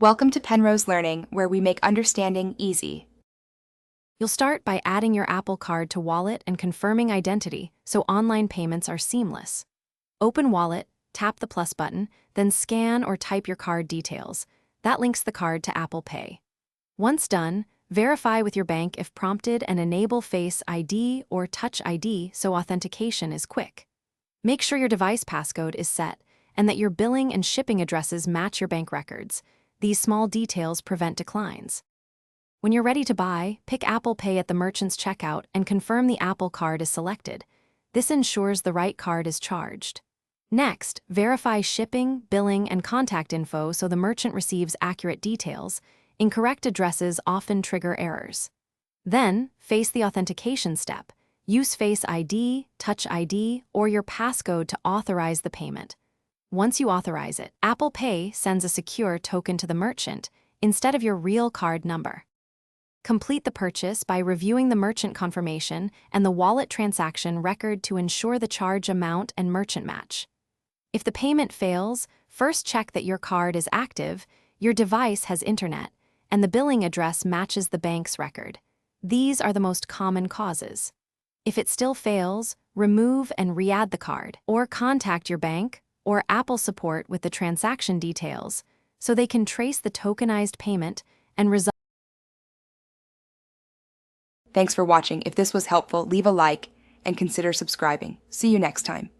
Welcome to Penrose Learning, where we make understanding easy. You'll start by adding your Apple Card to Wallet and confirming identity so online payments are seamless. Open Wallet, tap the plus button, then scan or type your card details. That links the card to Apple Pay. Once done, verify with your bank if prompted and enable Face ID or Touch ID so authentication is quick. Make sure your device passcode is set and that your billing and shipping addresses match your bank records. These small details prevent declines. When you're ready to buy, pick Apple Pay at the merchant's checkout and confirm the Apple Card is selected. This ensures the right card is charged. Next, verify shipping, billing, and contact info so the merchant receives accurate details. Incorrect addresses often trigger errors. Then, face the authentication step. Use Face ID, Touch ID, or your passcode to authorize the payment. Once you authorize it, Apple Pay sends a secure token to the merchant instead of your real card number. Complete the purchase by reviewing the merchant confirmation and the wallet transaction record to ensure the charge amount and merchant match. If the payment fails, first check that your card is active, your device has internet, and the billing address matches the bank's record. These are the most common causes. If it still fails, remove and re-add the card, or contact your bank or Apple support with the transaction details so they can trace the tokenized payment and resolve. Thanks for watching. If this was helpful, leave a like and consider subscribing. See you next time.